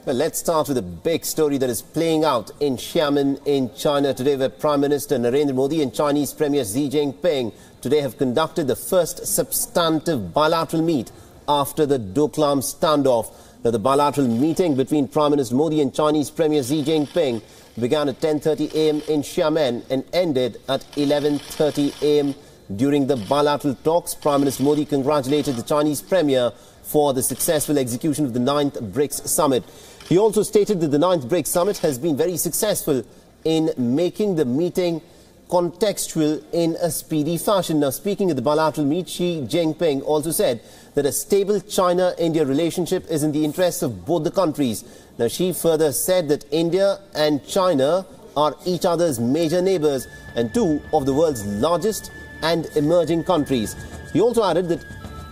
Well, let's start with a big story that is playing out in Xiamen in China today, where Prime Minister Narendra Modi and Chinese Premier Xi Jinping today have conducted the first substantive bilateral meet after the Doklam standoff. Now, the bilateral meeting between Prime Minister Modi and Chinese Premier Xi Jinping began at 10:30 a.m. in Xiamen and ended at 11:30 a.m. During the bilateral talks, Prime Minister Modi congratulated the Chinese Premier for the successful execution of the 9th BRICS Summit. He also stated that the 9th BRICS Summit has been very successful in making the meeting contextual in a speedy fashion. Now, speaking at the bilateral meet, Xi Jinping also said that a stable China-India relationship is in the interests of both the countries. Now, Xi further said that India and China are each other's major neighbors and two of the world's largest and emerging countries. He also added that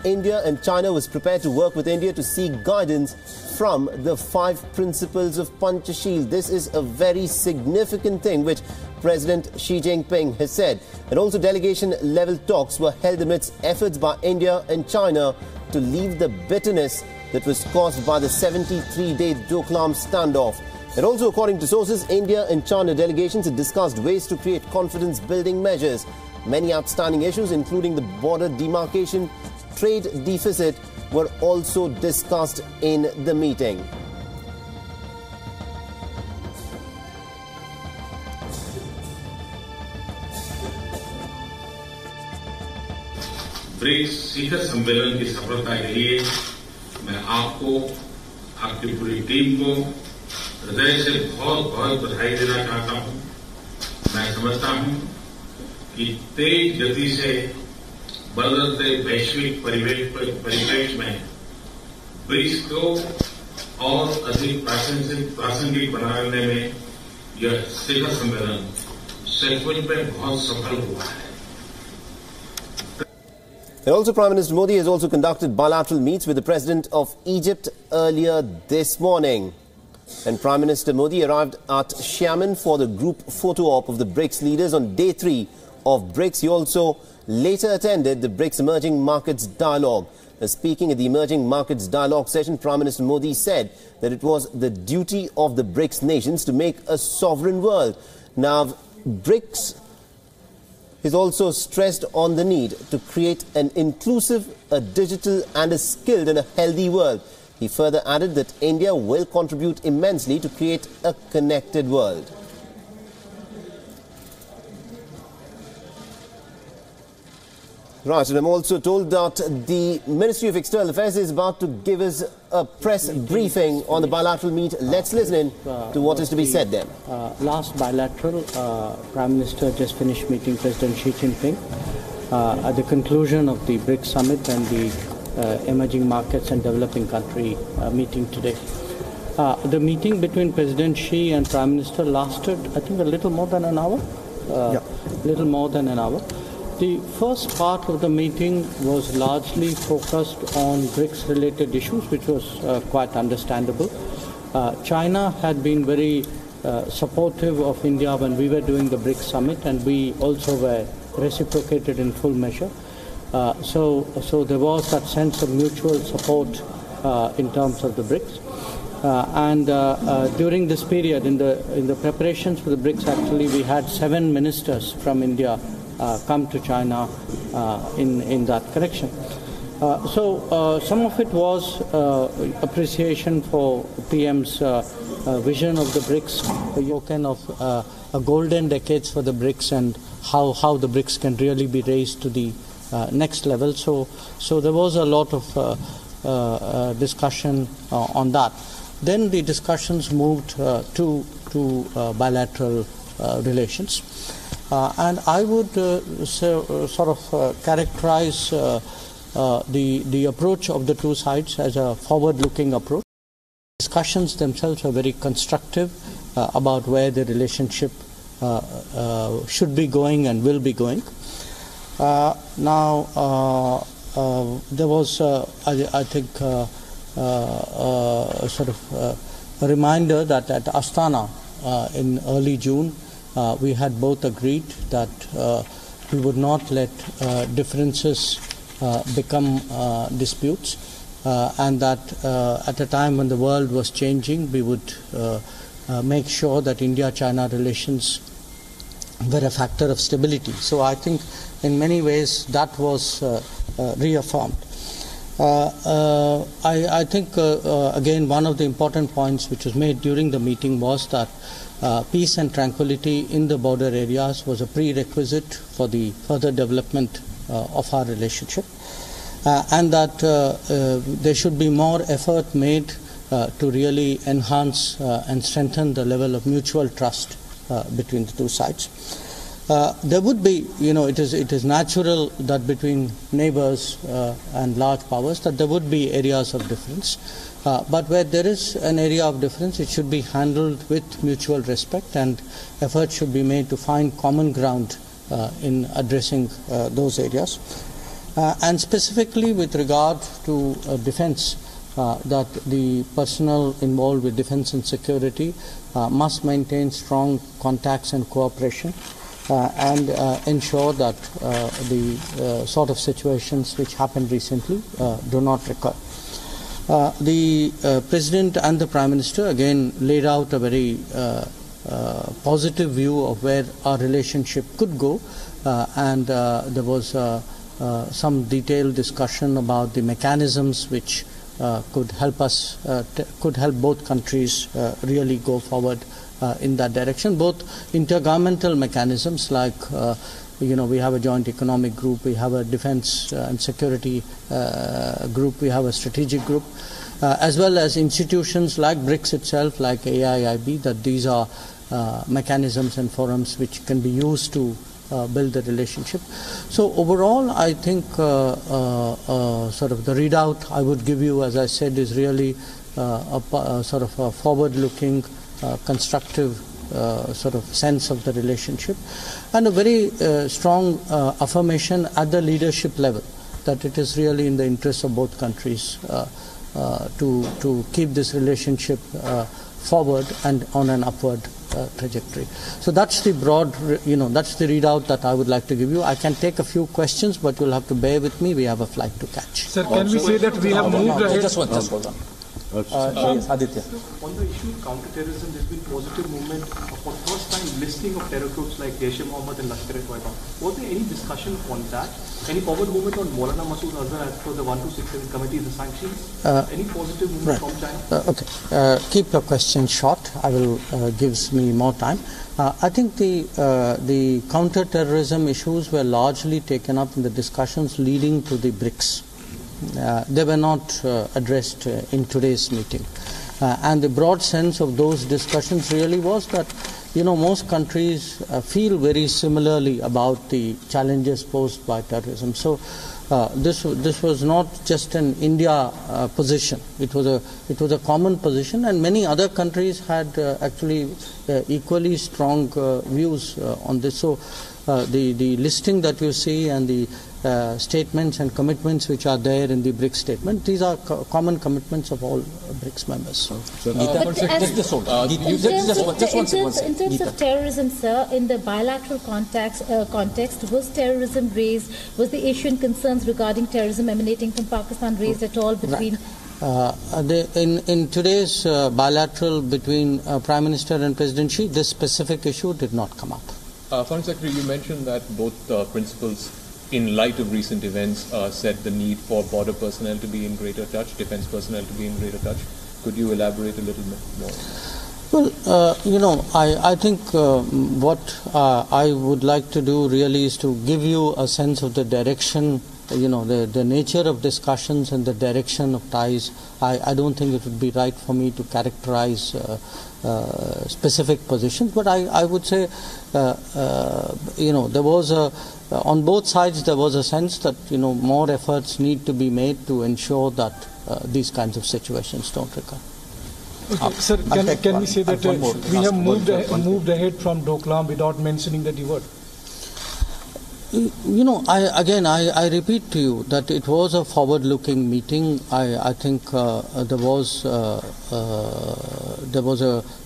India and China was prepared to work with India to seek guidance from the 5 principles of Panchashil. This is a very significant thing which President Xi Jinping has said. And also delegation-level talks were held amidst efforts by India and China to leave the bitterness that was caused by the 73-day Doklam standoff. And also, according to sources, India and China delegations had discussed ways to create confidence-building measures. Many outstanding issues, including the border demarcation, trade deficit, were also discussed in the meeting. BRICS शिखर सम्मेलन की सफलता के लिए मैं आपको, आपकी पूरी टीम को हृदय से बहुत बहुत बधाई देना चाहता हूं। मैं समझता हूं कि तेज गति से बदलते वैश्विक परिवेश में ब्रिक्स को और अधिक प्रासंगिक बनाने में यह शिखर सम्मेलन सचमुच में बहुत सफल हुआ है। And also, Prime Minister Modi has also conducted bilateral meets with the President of Egypt earlier this morning. And Prime Minister Modi arrived at Xiamen for the group photo op of the BRICS leaders on day 3 of BRICS. He also later attended the BRICS Emerging Markets Dialogue. Speaking at the Emerging Markets Dialogue session, Prime Minister Modi said that it was the duty of the BRICS nations to make a sovereign world. Now, BRICS is also stressed on the need to create an inclusive, a digital and a skilled and a healthy world. He further added that India will contribute immensely to create a connected world. Right, and I'm also told that the Ministry of External Affairs is about to give us a press briefing on the bilateral meet. Let's listen in to what is to be said there. Last bilateral, Prime Minister just finished meeting President Xi Jinping at the conclusion of the BRICS Summit and the Emerging Markets and Developing Country meeting today. The meeting between President Xi and Prime Minister lasted, I think, a little more than an hour. Little more than an hour. The first part of the meeting was largely focused on BRICS-related issues, which was quite understandable. China had been very supportive of India when we were doing the BRICS Summit, and we also were reciprocated in full measure. So there was that sense of mutual support in terms of the BRICS. During this period, in the preparations for the BRICS, actually, we had 7 ministers from India come to China in that connection. Some of it was appreciation for PM's vision of the BRICS, spoken of a golden decades for the BRICS and how the BRICS can really be raised to the next level. So there was a lot of discussion on that. Then the discussions moved to bilateral relations. And I would characterize the approach of the two sides as a forward-looking approach. Discussions themselves are very constructive about where the relationship should be going and will be going. Now, there was, I think, a reminder that at Astana in early June, we had both agreed that we would not let differences become disputes. and that at a time when the world was changing, we would make sure that India-China relations were a factor of stability. So I think in many ways that was reaffirmed. I think again one of the important points which was made during the meeting was that peace and tranquility in the border areas was a prerequisite for the further development of our relationship, and that there should be more effort made to really enhance and strengthen the level of mutual trust between the two sides. There would be, it is natural that between neighbors and large powers that there would be areas of difference. But where there is an area of difference, it should be handled with mutual respect, and efforts should be made to find common ground in addressing those areas. And specifically with regard to defense, that the personnel involved with defense and security must maintain strong contacts and cooperation and ensure that the sort of situations which happened recently do not recur. The President and the Prime Minister again laid out a very positive view of where our relationship could go, and there was some detailed discussion about the mechanisms which could help us, could help both countries really go forward in that direction. Both intergovernmental mechanisms like we have a joint economic group, we have a defense and security group, we have a strategic group, as well as institutions like BRICS itself, like AIIB, that these are mechanisms and forums which can be used to build the relationship. So overall, I think sort of the readout I would give you, as I said, is really a sort of a forward-looking, constructive sort of sense of the relationship, and a very strong affirmation at the leadership level that it is really in the interest of both countries to keep this relationship forward and on an upward trajectory. So that's the broad, that's the readout that I would like to give you. I can take a few questions, but you'll have to bear with me. We have a flight to catch. Sir, can we say that we have moved ahead? Just hold on. Yes, Aditya. On the issue of counterterrorism, there's been positive movement for the first time listing of terror groups like Jaish-e-Mohammed and Lashkar-e-Toiba. Was there any discussion on that? Any forward movement on Maulana Masood Azhar as per the 1267 committee, the sanctions? Any positive movement from China? Okay. Keep your questions short. I will gives me more time. I think the counter-terrorism issues were largely taken up in the discussions leading to the BRICS. They were not addressed in today's meeting. And the broad sense of those discussions really was that, most countries feel very similarly about the challenges posed by terrorism. So this was not just an India position. It was a common position, and many other countries had actually equally strong views on this. So the listing that you see and the statements and commitments which are there in the BRICS statement, these are common commitments of all BRICS members. In terms of terrorism, sir, in the bilateral context, was terrorism raised, was the issue and concerns regarding terrorism emanating from Pakistan raised at all between... In today's bilateral between Prime Minister and President Xi, this specific issue did not come up. Foreign Secretary, you mentioned that both principals, in light of recent events, said the need for border personnel to be in greater touch, defense personnel to be in greater touch. Could you elaborate a little bit more? Well, I think what I would like to do really is to give you a sense of the direction, the nature of discussions and the direction of ties. I don't think it would be right for me to characterize specific positions, but I would say, there was on both sides there was a sense that, more efforts need to be made to ensure that these kinds of situations don't recur. Okay. Sir, can we say that we have moved ahead from Doklam without mentioning the D word? I repeat to you that it was a forward-looking meeting. I think there was a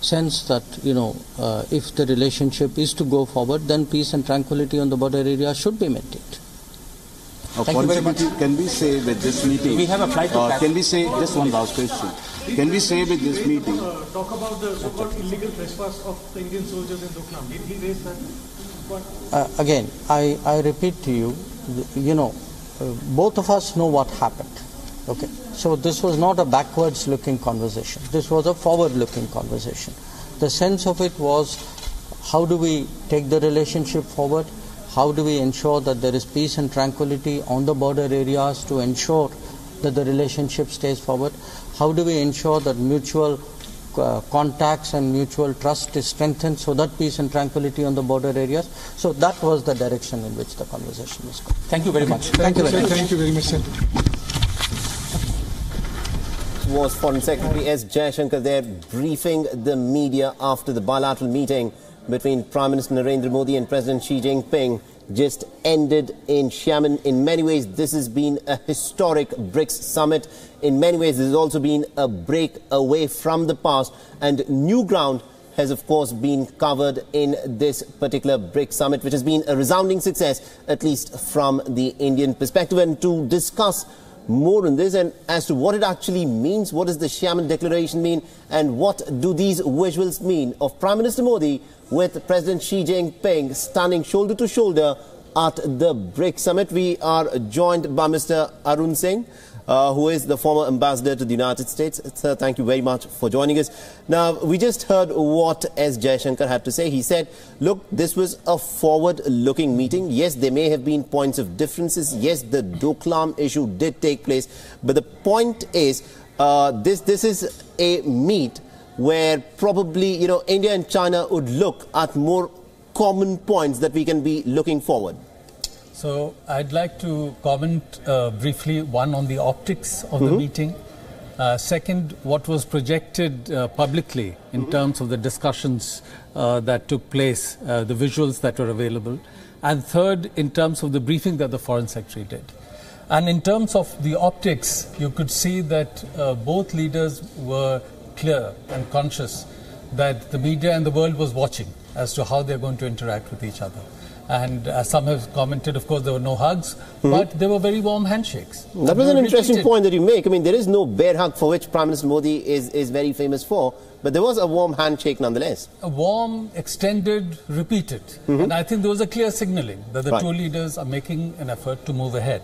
sense that if the relationship is to go forward, then peace and tranquility on the border area should be maintained. Thank you very much. Can we say with this meeting? We have a flight. Can we say just one last question? Can we say with this meeting? Talk about the so-called illegal trespass of the Indian soldiers in Doklam. Did he raise that? Again, I repeat to you, both of us know what happened. Okay, so this was not a backwards-looking conversation. This was a forward-looking conversation. The sense of it was, how do we take the relationship forward? How do we ensure that there is peace and tranquility on the border areas to ensure that the relationship stays forward? How do we ensure that mutual contacts and mutual trust is strengthened so that peace and tranquility on the border areas? So that was the direction in which the conversation was going. Thank you very much. Thank you very much, sir. Was Foreign Secretary S. Jaishankar there briefing the media after the bilateral meeting between Prime Minister Narendra Modi and President Xi Jinping just ended in Xiamen. In many ways, this has been a historic BRICS summit. In many ways, this has also been a break away from the past, and new ground has, of course, been covered in this particular BRICS summit, which has been a resounding success, at least from the Indian perspective. And to discuss more on this and as to what it actually means, what does the Xiamen Declaration mean, and what do these visuals mean of Prime Minister Modi with President Xi Jinping standing shoulder to shoulder at the BRICS summit. We are joined by Mr. Arun Singh, who is the former ambassador to the United States. Sir, thank you very much for joining us. Now, we just heard what S. Jaishankar had to say. He said, look, this was a forward-looking meeting. Yes, there may have been points of differences. Yes, the Doklam issue did take place. But the point is, this is a meet where probably, India and China would look at more common points that we can be looking forward. So I'd like to comment briefly, one, on the optics of the meeting. Second, what was projected publicly in terms of the discussions that took place, the visuals that were available. And third, in terms of the briefing that the Foreign Secretary did. And in terms of the optics, you could see that both leaders were clear and conscious that the media and the world was watching as to how they're going to interact with each other. And as some have commented, of course, there were no hugs, but there were very warm handshakes. That was an interesting point that you make. I mean, there is no bear hug for which Prime Minister Modi is very famous for, but there was a warm handshake nonetheless. A warm, extended, repeated. And I think there was a clear signaling that the two leaders are making an effort to move ahead.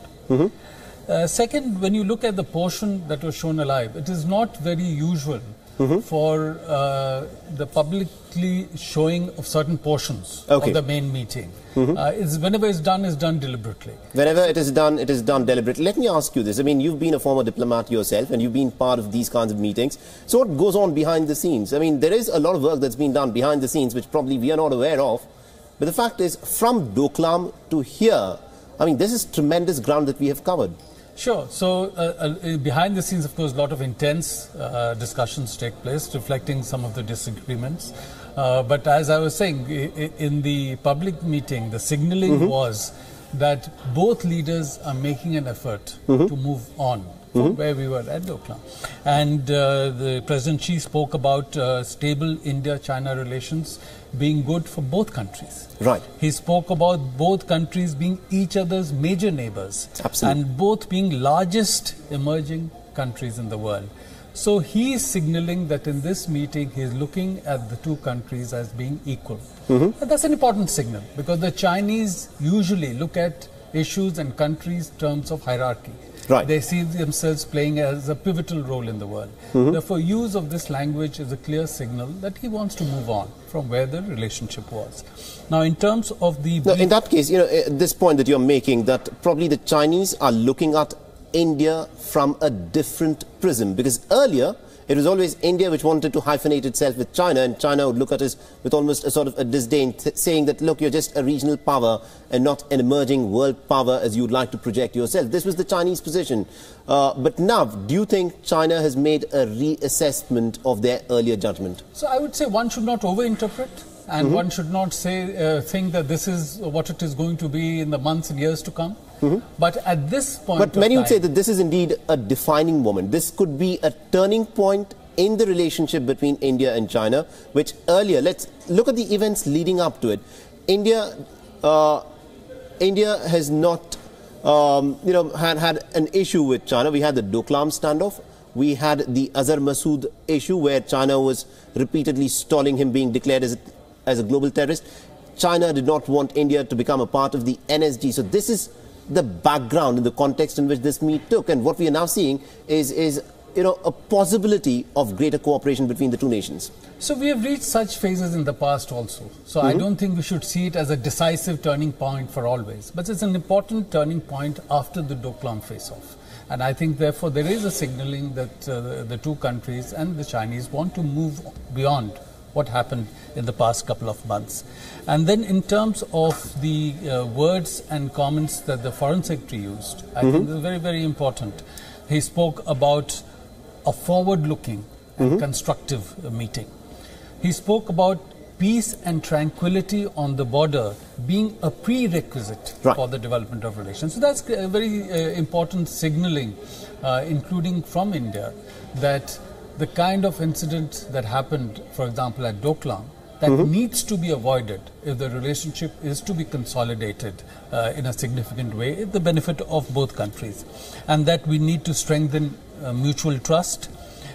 Second, when you look at the portion that was shown alive, it is not very usual for the publicly showing of certain portions of the main meeting. Whenever it's done deliberately. Whenever it is done deliberately. Let me ask you this. I mean, you've been a former diplomat yourself and you've been part of these kinds of meetings. So what goes on behind the scenes? I mean, there is a lot of work that's been done behind the scenes which probably we are not aware of. But the fact is, from Doklam to here, I mean, this is tremendous ground that we have covered. Sure. So behind the scenes, of course, a lot of intense discussions take place, reflecting some of the disagreements. But as I was saying, in the public meeting, the signaling was that both leaders are making an effort to move on from where we were at Doklam. And the President Xi spoke about stable India-China relations being good for both countries. Right. He spoke about both countries being each other's major neighbors. Absolutely. And both being largest emerging countries in the world. So he is signaling that in this meeting he is looking at the two countries as being equal. And that's an important signal because the Chinese usually look at issues and countries in terms of hierarchy. Right. They see themselves playing as a pivotal role in the world. Therefore, use of this language is a clear signal that he wants to move on from where the relationship was. Now, in terms of the... Now, in that case, this point that you're making, that probably the Chinese are looking at India from a different prism, because earlier it was always India which wanted to hyphenate itself with China, and China would look at us with almost a sort of a disdain, saying that, look, you're just a regional power and not an emerging world power as you'd like to project yourself. This was the Chinese position. But now, do you think China has made a reassessment of their earlier judgment? So I would say one should not overinterpret. And one should not say, think that this is what it is going to be in the months and years to come. But at this point But many would say that this is indeed a defining moment. This could be a turning point in the relationship between India and China, which earlier, let's look at the events leading up to it. India has not had an issue with China. We had the Doklam standoff. We had the Azhar Masood issue where China was repeatedly stalling him being declared as a global terrorist. China did not want India to become a part of the NSG. So this is the background in the context in which this meet took. And what we are now seeing is a possibility of greater cooperation between the two nations. So we have reached such phases in the past also. So I don't think we should see it as a decisive turning point for always. But it's an important turning point after the Doklam face-off. And I think, therefore, there is a signaling that the two countries and the Chinese want to move beyond what happened in the past couple of months. And then in terms of the words and comments that the Foreign Secretary used, I think they're very, very important. He spoke about a forward-looking and constructive meeting. He spoke about peace and tranquility on the border being a prerequisite for the development of relations. So that's a very important signaling, including from India, that the kind of incident that happened, for example, at Doklam, that needs to be avoided if the relationship is to be consolidated in a significant way, in the benefit of both countries. And that we need to strengthen mutual trust,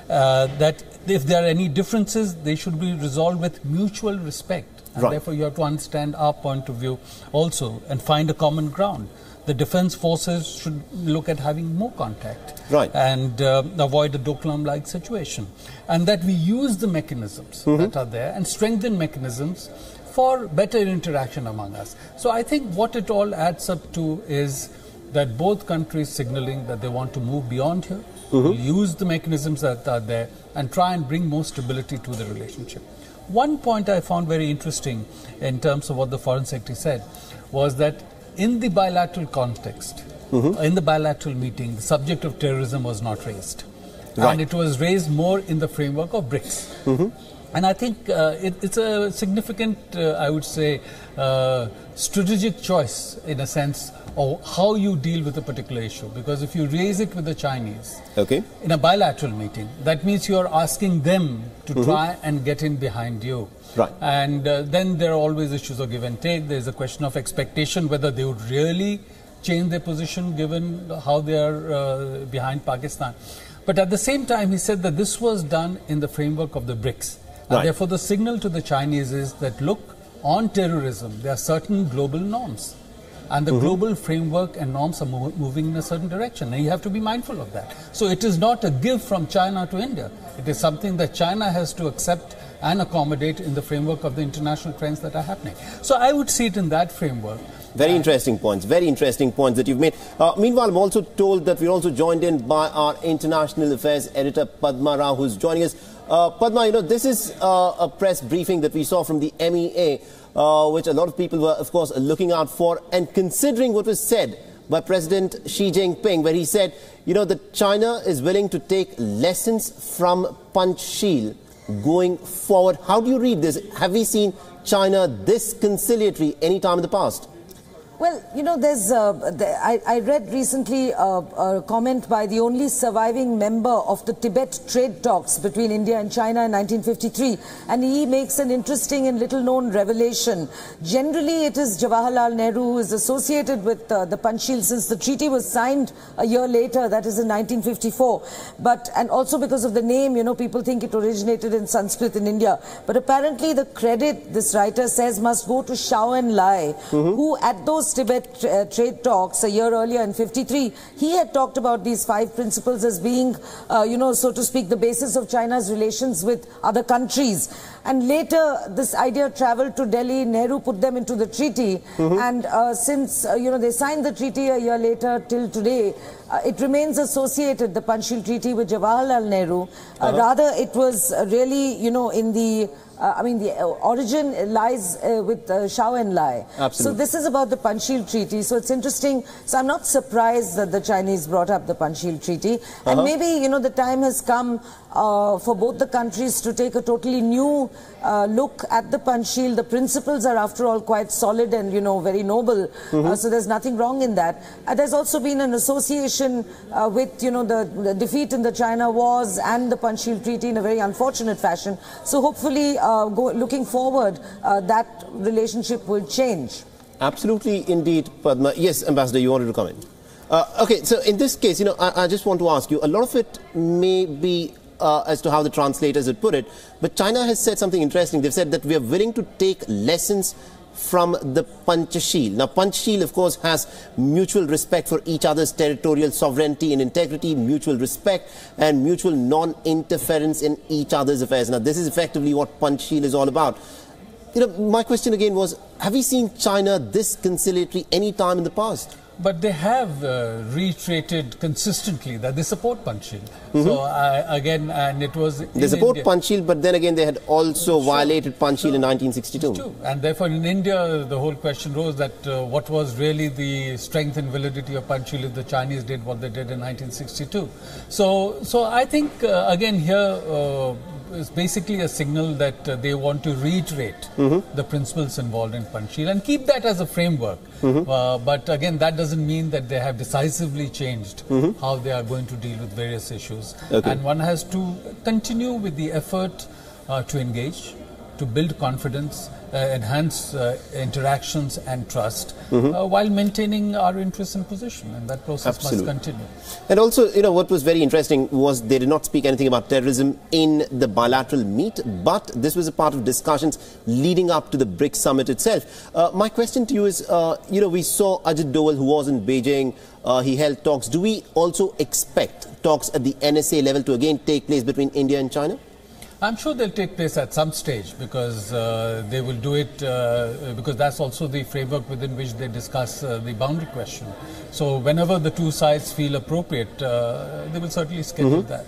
that if there are any differences, they should be resolved with mutual respect. And therefore, you have to understand our point of view also and find a common ground. The defense forces should look at having more contact and avoid a Doklam-like situation. And that we use the mechanisms that are there and strengthen mechanisms for better interaction among us. So I think what it all adds up to is that both countries signaling that they want to move beyond here, use the mechanisms that are there and try and bring more stability to the relationship. One point I found very interesting in terms of what the Foreign Secretary said was that in the bilateral context, in the bilateral meeting, the subject of terrorism was not raised. And it was raised more in the framework of BRICS. And I think it's a significant, I would say, strategic choice in a sense of how you deal with a particular issue. Because if you raise it with the Chinese in a bilateral meeting, that means you're asking them to try and get in behind you. And then there are always issues of give and take. There's a question of expectation, whether they would really change their position given how they are behind Pakistan. But at the same time, he said that this was done in the framework of the BRICS. And therefore, the signal to the Chinese is that, look, on terrorism, there are certain global norms. And the global framework and norms are moving in a certain direction. And you have to be mindful of that. So it is not a give from China to India. It is something that China has to accept and accommodate in the framework of the international trends that are happening. So I would see it in that framework. Very interesting points that you've made. Meanwhile, I'm also told that we're also joined in by our international affairs editor, Padma Rao, who's joining us. Padma, this is a press briefing that we saw from the MEA, which a lot of people were, of course, looking out for. And considering what was said by President Xi Jinping, where he said, that China is willing to take lessons from Panchsheel going forward. How do you read this? Have we seen China this conciliatory any time in the past? Well, I read recently a comment by the only surviving member of the Tibet trade talks between India and China in 1953, and he makes an interesting and little-known revelation. Generally, it is Jawaharlal Nehru who is associated with the Panchsheel since the treaty was signed a year later, that is in 1954. And also because of the name, people think it originated in Sanskrit in India. But apparently the credit, this writer says, must go to Zhou Enlai, who at those Tibet trade talks a year earlier in 53, he had talked about these 5 principles as being, so to speak, the basis of China's relations with other countries. And later, this idea traveled to Delhi. Nehru put them into the treaty. And since, they signed the treaty a year later till today, it remains associated, the Panchsheel Treaty, with Jawaharlal Nehru. Rather, it was really, in the... the origin lies with Zhou Enlai. So this is about the Panchsheel Treaty. So it's interesting. So I'm not surprised that the Chinese brought up the Panchsheel Treaty. And maybe, the time has come for both the countries to take a totally new look at the Panchsheel. The principles are, after all, quite solid and, very noble. So there's nothing wrong in that. There's also been an association with, the defeat in the China wars and the Panchsheel Treaty in a very unfortunate fashion. So hopefully, looking forward, that relationship will change. Absolutely, indeed, Padma. Yes, Ambassador, you wanted to comment? Okay, so in this case, I just want to ask you, a lot of it may be as to how the translators would put it, but China has said something interesting. They've said that we are willing to take lessons from the Panchashil. Now, Panchashil, of course, has mutual respect for each other's territorial sovereignty and integrity, mutual respect and mutual non-interference in each other's affairs. Now, this is effectively what Panchashil is all about. My question again was, have we seen China this conciliatory any time in the past? But they have reiterated consistently that they support Panchshil. So again, and it was they support Panchshil, but then again they had also violated Panchshil in 1962. And therefore, in India, the whole question rose that what was really the strength and validity of Panchshil if the Chinese did what they did in 1962. So I think again here. Is basically a signal that they want to reiterate the principles involved in Panchshil and keep that as a framework. But again, that doesn't mean that they have decisively changed how they are going to deal with various issues. And one has to continue with the effort to engage, to build confidence, enhance interactions and trust, while maintaining our interests and position, and that process must continue. And also, what was very interesting was they did not speak anything about terrorism in the bilateral meet, but this was a part of discussions leading up to the BRICS summit itself. My question to you is, we saw Ajit Doval, who was in Beijing, he held talks. Do we also expect talks at the NSA level to again take place between India and China? I'm sure they'll take place at some stage because they will do it because that's also the framework within which they discuss the boundary question. So whenever the two sides feel appropriate, they will certainly schedule that.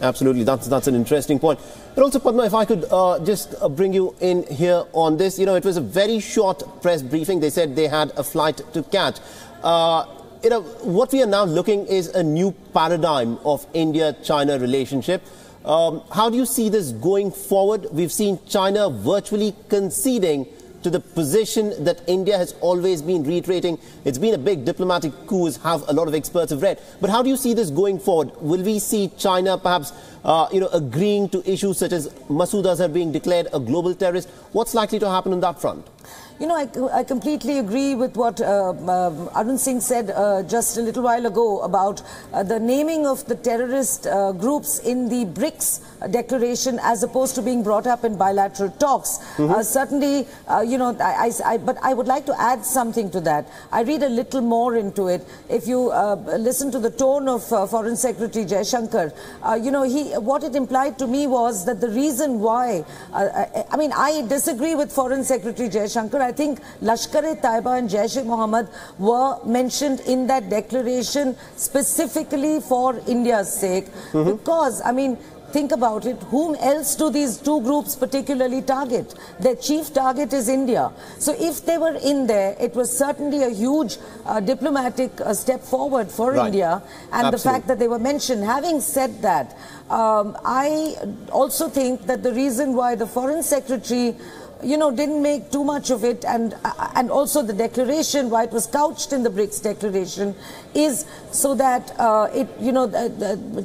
Absolutely, that's an interesting point. But also, Padma, if I could just bring you in here on this, it was a very short press briefing. They said they had a flight to catch. What we are now looking is a new paradigm of India-China relationship. How do you see this going forward? We've seen China virtually conceding to the position that India has always been reiterating. It's been a big diplomatic coup, as have a lot of experts have read. But how do you see this going forward? Will we see China perhaps, agreeing to issues such as Masood Azhar being declared a global terrorist? What's likely to happen on that front? I completely agree with what Arun Singh said just a little while ago about the naming of the terrorist groups in the BRICS declaration as opposed to being brought up in bilateral talks. Certainly, but I would like to add something to that. I read a little more into it. If you listen to the tone of Foreign Secretary Jaishankar, what it implied to me was that the reason why, I disagree with Foreign Secretary Jaishankar. I think Lashkar-e-Taiba and Jaish-e-Mohammed were mentioned in that declaration specifically for India's sake. Because, think about it, whom else do these two groups particularly target? Their chief target is India. So if they were in there, it was certainly a huge diplomatic step forward for India. And the fact that they were mentioned. Having said that, I also think that the reason why the Foreign Secretary didn't make too much of it, and also the declaration, why it was couched in the BRICS declaration, is so that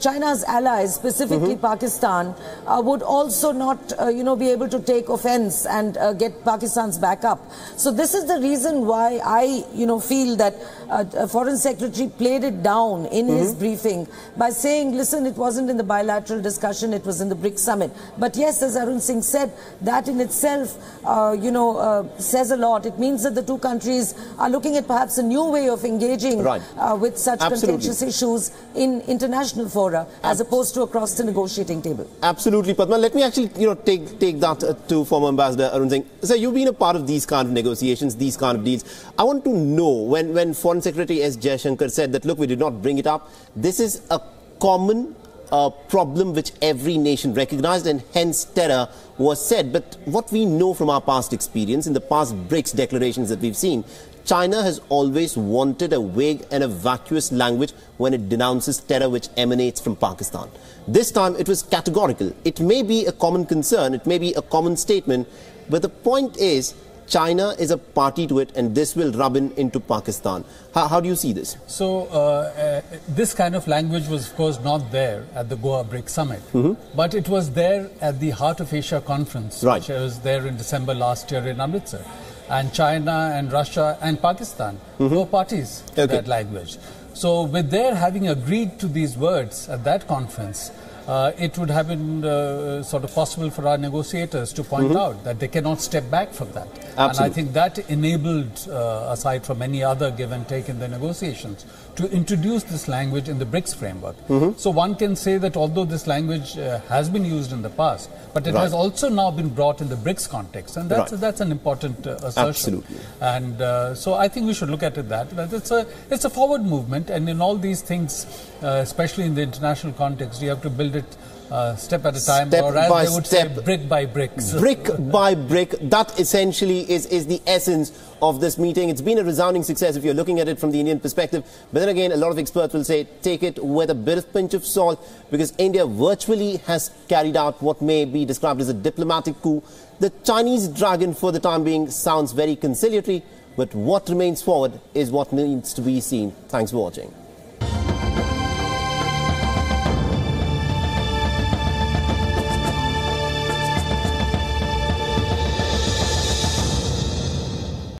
China's allies, specifically Pakistan, would also not be able to take offense and get Pakistan's back up. So this is the reason why I feel that Foreign Secretary played it down in his briefing by saying, listen, it wasn't in the bilateral discussion, it was in the BRICS summit. But yes, as Arun Singh said, that in itself says a lot. It means that the two countries are looking at perhaps a new way of engaging with such contentious issues in international fora as opposed to across the negotiating table. Absolutely, Padma. Let me actually take that to former Ambassador Arun Singh. So you've been a part of these kind of negotiations, these kind of deals. I want to know, when Foreign Secretary S. Jaishankar said that, look, we did not bring it up, this is a common problem which every nation recognized, and hence terror was said. But what we know from our past experience, in the past BRICS declarations that we've seen, China has always wanted a vague and a vacuous language when it denounces terror which emanates from Pakistan. This time it was categorical. It may be a common concern, it may be a common statement, but the point is China is a party to it, and this will rub into Pakistan. How do you see this? So, this kind of language was, of course, not there at the Goa BRICS Summit, but it was there at the Heart of Asia Conference, which was there in December last year in Amritsar. and China and Russia and Pakistan were parties to that language. So with their having agreed to these words at that conference, it would have been sort of possible for our negotiators to point out that they cannot step back from that. And I think that enabled, aside from any other give and take in the negotiations, to introduce this language in the BRICS framework. So one can say that although this language has been used in the past, but it has also now been brought in the BRICS context, and that's an important assertion. And so I think we should look at it that it's a forward movement, and in all these things, especially in the international context, you have to build it step at a time, or as they would say, brick by brick. Brick by brick. That essentially is the essence of this meeting. It's been a resounding success if you're looking at it from the Indian perspective. But then again, a lot of experts will say, take it with a bit of pinch of salt, because India virtually has carried out what may be described as a diplomatic coup. The Chinese dragon, for the time being, sounds very conciliatory, but what remains forward is what needs to be seen. Thanks for watching.